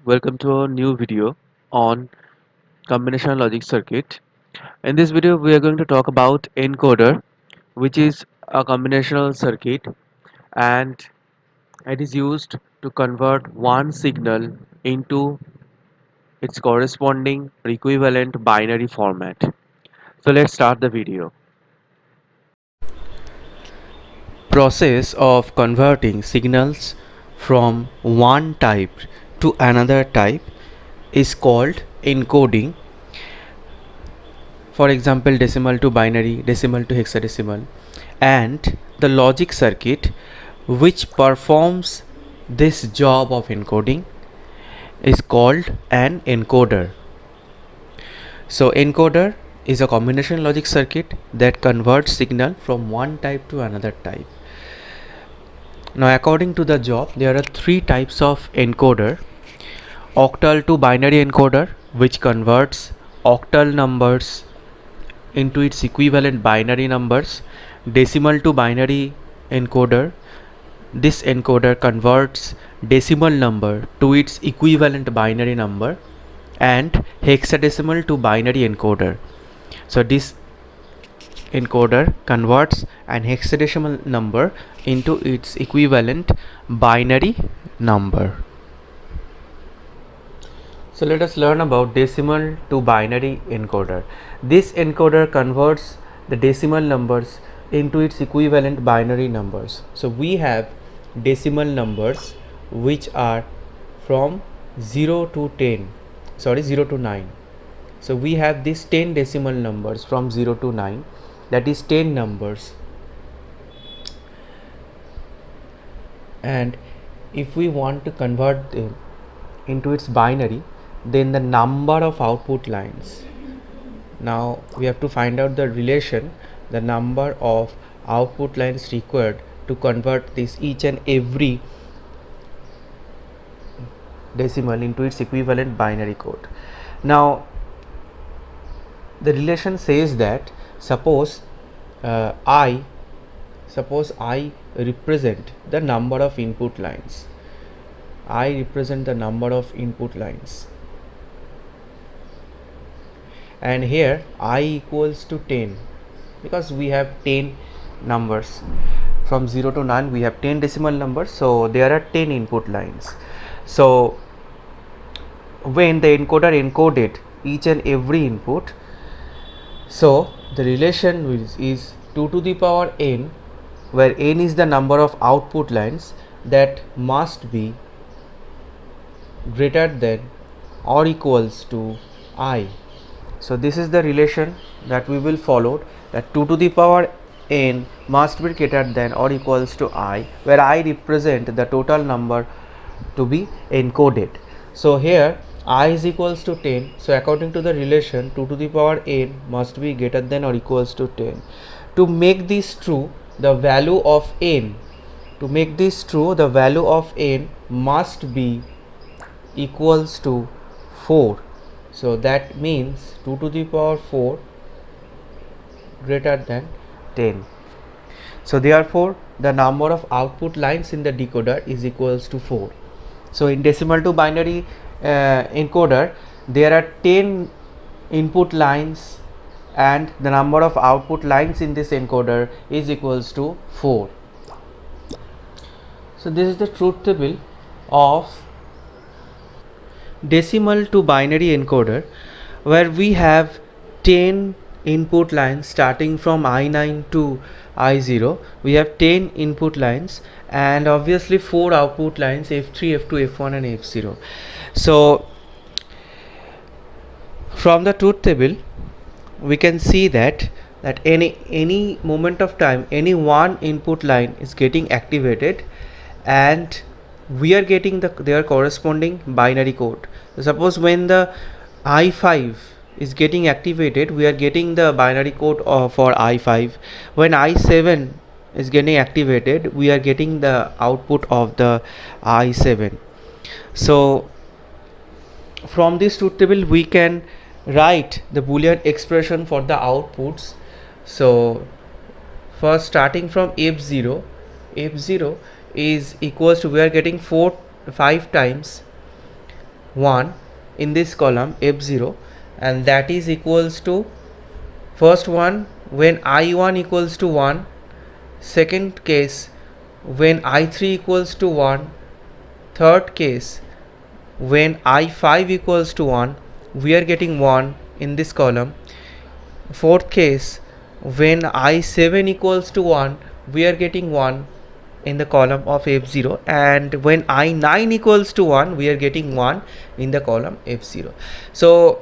Welcome to a new video on combinational logic circuit. In this video, we are going to talk about encoder, which is a combinational circuit and it is used to convert one signal into its corresponding or equivalent binary format. So let's start the video. Process of converting signals from one type to another type is called encoding. For example, decimal to binary, decimal to hexadecimal, and the logic circuit which performs this job of encoding is called an encoder. So encoder is a combination logic circuit that converts signal from one type to another type. Now, according to the job, there are three types of encoder: octal to binary encoder, which converts octal numbers into its equivalent binary numbers; decimal to binary encoder. This encoder converts decimal number to its equivalent binary number; and hexadecimal to binary encoder. So, this encoder converts an hexadecimal number into its equivalent binary number. So let us learn about decimal to binary encoder. This encoder converts the decimal numbers into its equivalent binary numbers. So we have decimal numbers which are from 0 to 10, 0 to 9. So we have these 10 decimal numbers from 0 to 9, that is 10 numbers. And if we want to convert them into its binary, then the number of output lines. Now we have to find out the relation, the number of output lines required to convert this each and every decimal into its equivalent binary code. Now the relation says that suppose I represent the number of input lines. I represent the number of input lines, and here I equals to 10 because we have 10 numbers from 0 to 9. We have 10 decimal numbers, so there are 10 input lines. So when the encoder encoded each and every input, so the relation is 2 to the power n, where n is the number of output lines that must be greater than or equals to I. So this is the relation that we will follow, that 2 to the power n must be greater than or equals to I, where I represent the total number to be encoded. So here I is equals to 10. So according to the relation, 2 to the power n must be greater than or equals to 10. To make this true, the value of n must be equals to 4. So that means 2 to the power 4 greater than 10. So therefore the number of output lines in the decoder is equals to 4. So in decimal to binary encoder, there are 10 input lines and the number of output lines in this encoder is equals to 4. So this is the truth table of decimal to binary encoder, where we have 10 input lines starting from I9 to I0. We have 10 input lines and obviously 4 output lines, F3, F2, F1 and F0. So from the truth table we can see that any moment of time, any one input line is getting activated and we are getting their corresponding binary code. So suppose when the I5 is getting activated, we are getting the binary code for I5. When I7 is getting activated, we are getting the output of the I7. So from this truth table we can write the Boolean expression for the outputs. So first, starting from F0 is equals to, we are getting 5 times 1 in this column F0, and that is equals to first one when I1 equals to 1, second case when I3 equals to 1, third case when I5 equals to 1, we are getting 1 in this column. Fourth case when I7 equals to 1, we are getting 1 in the column of F0, and when I9 equals to 1, we are getting 1 in the column F0. So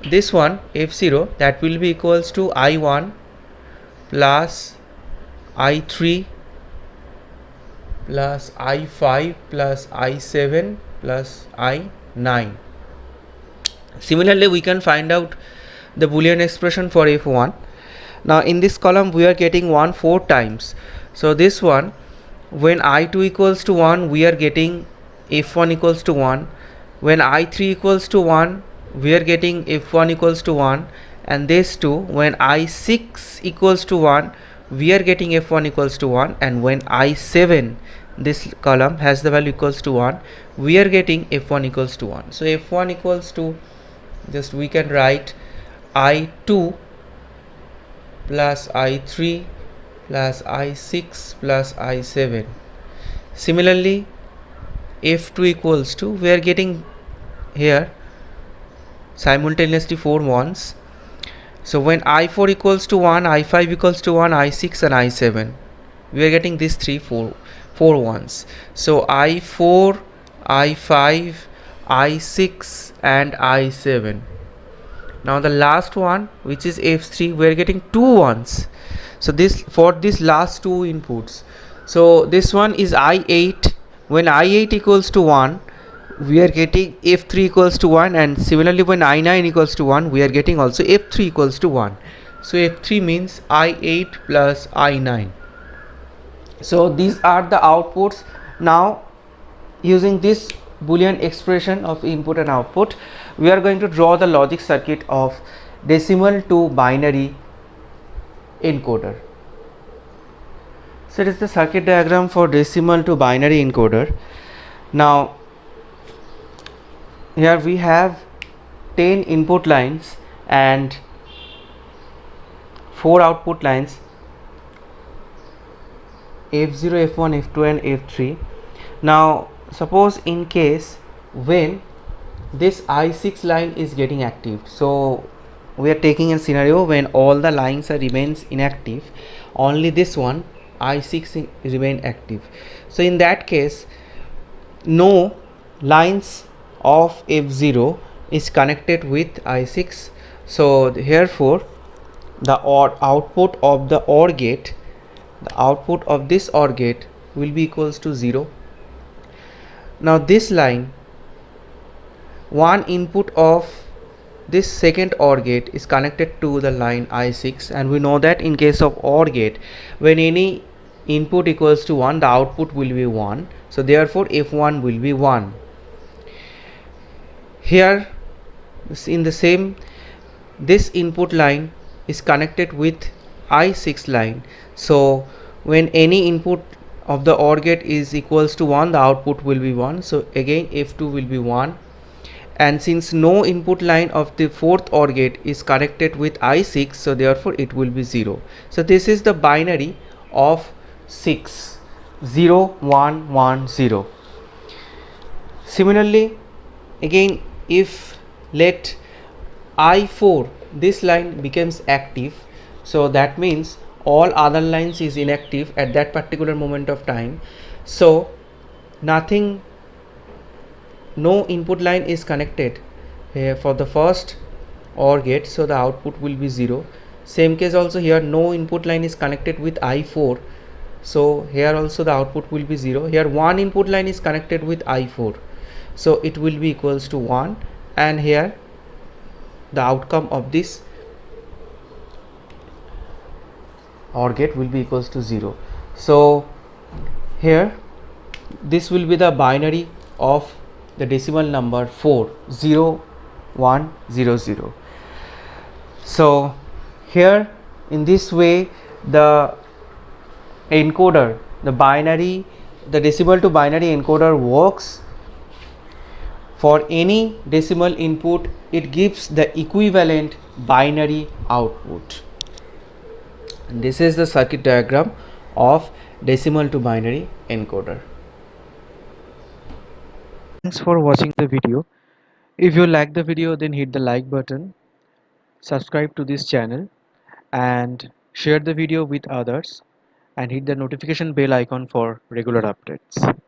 this one F0, that will be equals to I1 plus I3 plus I5 plus I7 plus I9. Similarly, we can find out the Boolean expression for F1. Now in this column we are getting 1 4 times. So this one when I2 equals to 1, we are getting F1 equals to 1. When I3 equals to 1, we are getting F1 equals to 1. And this two when I6 equals to 1, we are getting F1 equals to 1. And when I7, this column has the value equals to 1, we are getting F1 equals to 1. So F1 equals to, just we can write I2 plus I3 plus I6 plus I7. Similarly, F2 equals to, we are getting here simultaneously 4 ones. So when I4 equals to 1, I5 equals to 1, I6 and I7, we are getting these 4 ones. So I4, I5, I6 and I7. Now the last one, which is F3, we are getting 2 ones. So this for this last two inputs. So this one is I8. When I8 equals to 1, we are getting F3 equals to 1, and similarly when I9 equals to 1, we are getting also F3 equals to 1. So F3 means I8 plus I9. So these are the outputs. Now using this Boolean expression of input and output, we are going to draw the logic circuit of decimal to binary encoder. So it is the circuit diagram for decimal to binary encoder. Now here we have 10 input lines and 4 output lines, F0, F1, F2 and F3. Now suppose in case when this I6 line is getting active, so we are taking a scenario when all the lines are remains inactive, only this one I6 remain active. So in that case, no lines of F0 is connected with I6. So therefore the output of the OR gate, the output of this OR gate will be equals to 0. Now this line, one input of this second OR gate is connected to the line I6, and we know that in case of OR gate, when any input equals to 1, the output will be 1. So therefore F1 will be 1. Here in the same, this input line is connected with I6 line. So when any input of the OR gate is equals to 1, the output will be 1. So again F2 will be 1. And since no input line of the fourth OR gate is connected with I6, so therefore it will be 0. So this is the binary of 6, 0, 1, 1, 0. Similarly, again if let I4, this line becomes active, so that means all other lines is inactive at that particular moment of time. So nothing, no input line is connected here for the first OR gate, so the output will be 0. Same case also here, no input line is connected with I4, so here also the output will be 0. Here one input line is connected with I4, so it will be equals to 1, and here the outcome of this OR gate will be equals to 0. So here this will be the binary of the decimal number 4, 0, 1, 0, 0. So here in this way the encoder, the binary, the decimal to binary encoder works For any decimal input, it gives the equivalent binary output. And this is the circuit diagram of decimal to binary encoder. Thanks for watching the video. If you like the video, then hit the like button, subscribe to this channel, and share the video with others, and hit the notification bell icon for regular updates.